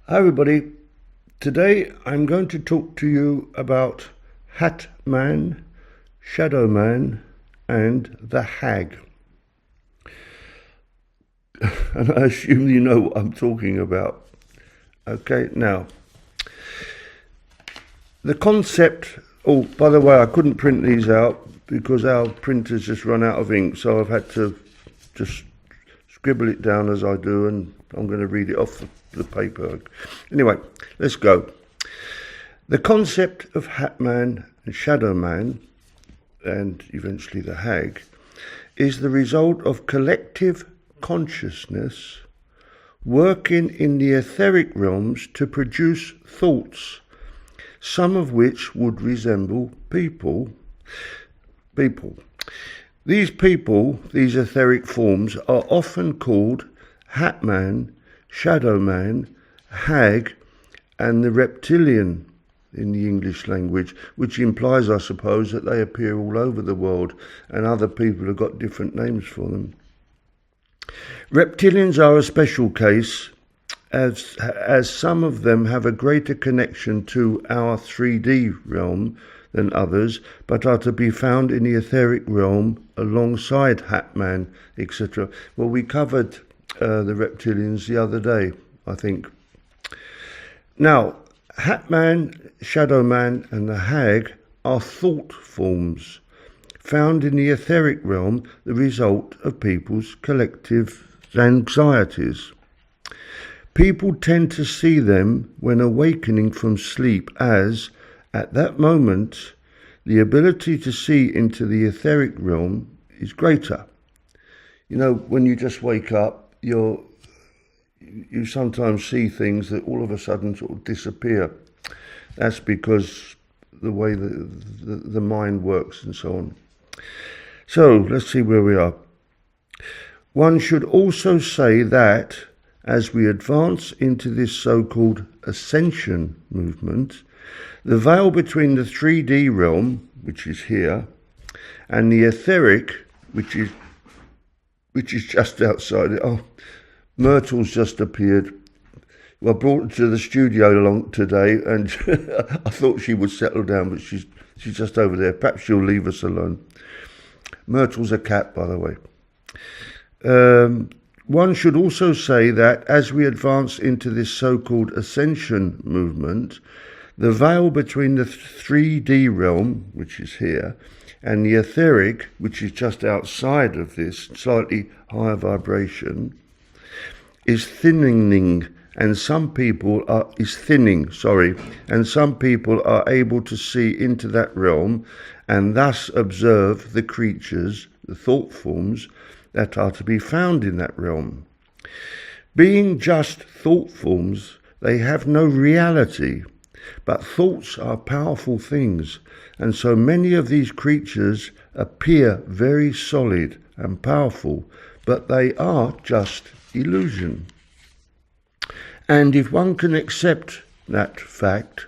Hi everybody, today I'm going to talk to you about Hat Man, Shadow Man and the Hag. And I assume you know what I'm talking about. Okay, now, the concept, oh, by the way, I couldn't print these out because our printer's just run out of ink, so I've had to just scribble it down as I do, and I'm going to read it off the paper. Anyway, let's go. The concept of Hat Man and Shadow Man, and eventually the Hag, is the result of collective consciousness working in the etheric realms to produce thoughts, some of which would resemble people. These people, these etheric forms, are often called Hat Man, Shadow Man, Hag, and the Reptilian in the English language, which implies, I suppose, that they appear all over the world and other people have got different names for them. Reptilians are a special case, as some of them have a greater connection to our 3D realm than others, but are to be found in the etheric realm alongside Hat Man, etc. Well, we covered the reptilians the other day, I think. Now, Hat Man, Shadow Man and the Hag are thought forms found in the etheric realm, the result of people's collective anxieties. People tend to see them when awakening from sleep as, at that moment, the ability to see into the etheric realm is greater. You know, when you just wake up, you sometimes see things that all of a sudden sort of disappear. That's because the way the mind works and so on. So let's see where we are. One should also say that as we advance into this so-called ascension movement, the veil between the 3D realm, which is here, and the etheric, which is just outside it. Oh, Myrtle's just appeared. Well, I brought her to the studio along today, and I thought she would settle down, but she's just over there. Perhaps she'll leave us alone. Myrtle's a cat, by the way. One should also say that as we advance into this so-called ascension movement, the veil between the 3D realm, which is here, and the etheric, which is just outside of this, slightly higher vibration, is thinning, and some people are able to see into that realm and thus observe the creatures, the thought forms, that are to be found in that realm. Being just thought forms, they have no reality, but thoughts are powerful things, and so many of these creatures appear very solid and powerful, but they are just illusion. And if one can accept that fact,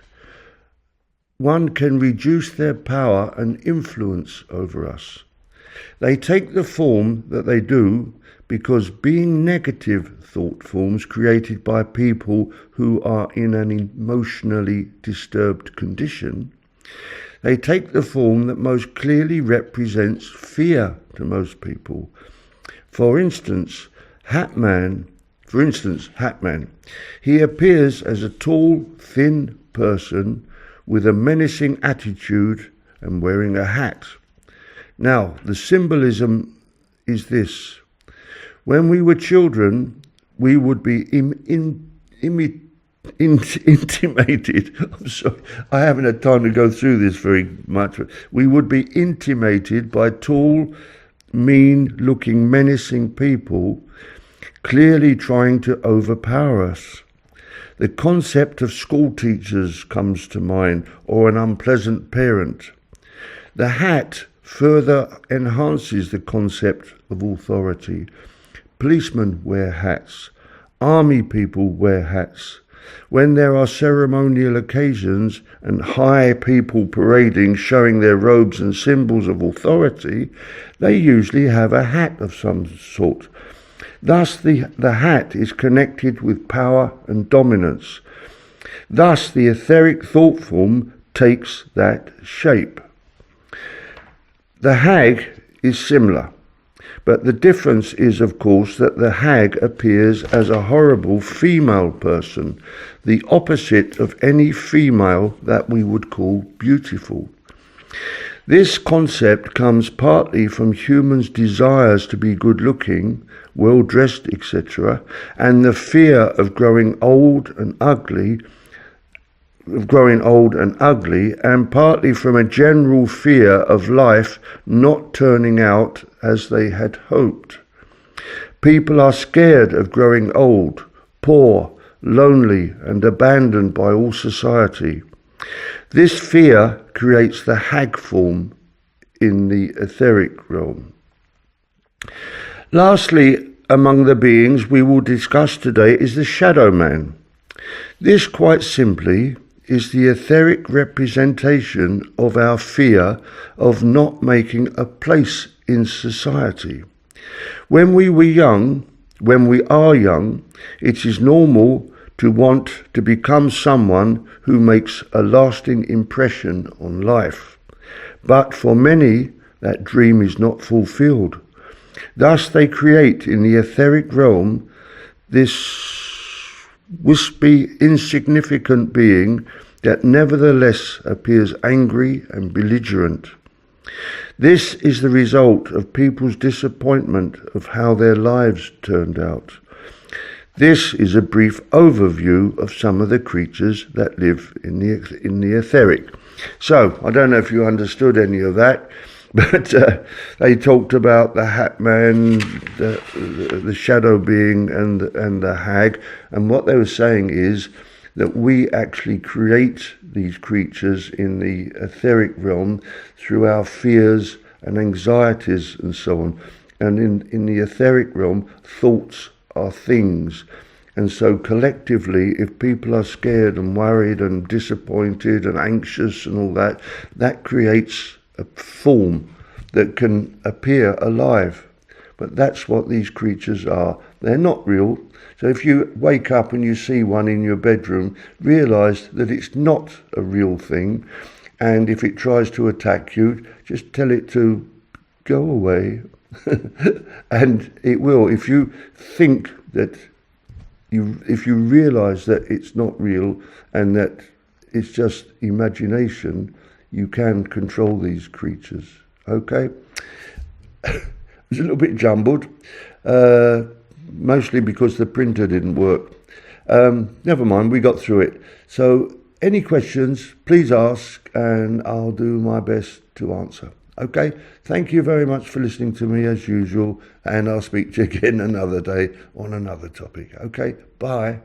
one can reduce their power and influence over us. They take the form that they do because, being negative thought forms created by people who are in an emotionally disturbed condition, they take the form that most clearly represents fear to most people. For instance, Hat Man, he appears as a tall, thin person with a menacing attitude and wearing a hat. Now, the symbolism is this. When we were children, we would be intimated. I'm sorry, I haven't had time to go through this very much. We would be intimated by tall, mean-looking, menacing people, clearly trying to overpower us. The concept of school teachers comes to mind, or an unpleasant parent. The hat further enhances the concept of authority. Policemen wear hats. Army people wear hats. When there are ceremonial occasions and high people parading, showing their robes and symbols of authority, they usually have a hat of some sort. Thus the hat is connected with power and dominance. Thus the etheric thought form takes that shape. The hag is similar, but the difference is, of course, that the hag appears as a horrible female person, the opposite of any female that we would call beautiful. This concept comes partly from humans' desires to be good-looking, well-dressed, etc., and the fear of growing old and ugly, and partly from a general fear of life not turning out as they had hoped. People are scared of growing old, poor, lonely, and abandoned by all society. This fear creates the hag form in the etheric realm. Lastly, among the beings we will discuss today is the shadow man. This, quite simply, is the etheric representation of our fear of not making a place in society. When we are young, it is normal to want to become someone who makes a lasting impression on life. But for many, that dream is not fulfilled. Thus they create in the etheric realm this wispy, insignificant being that nevertheless appears angry and belligerent. This is the result of people's disappointment of how their lives turned out. This is a brief overview of some of the creatures that live in the etheric. So, I don't know if you understood any of that, but they talked about the Hat Man, the shadow being, and the hag. And what they were saying is that we actually create these creatures in the etheric realm through our fears and anxieties and so on. And in the etheric realm, thoughts are things. And so collectively, if people are scared and worried and disappointed and anxious and all that, that creates a form that can appear alive. But that's what these creatures are. They're not real. So if you wake up and you see one in your bedroom, realize that it's not a real thing. And if it tries to attack you, just tell it to go away. And it will. If you think that if you realize that it's not real and that it's just imagination, you can control these creatures. Okay? It's a little bit jumbled, mostly because the printer didn't work. Never mind, we got through it. So any questions, please ask, and I'll do my best to answer. Okay, thank you very much for listening to me as usual, and I'll speak to you again another day on another topic. Okay, bye.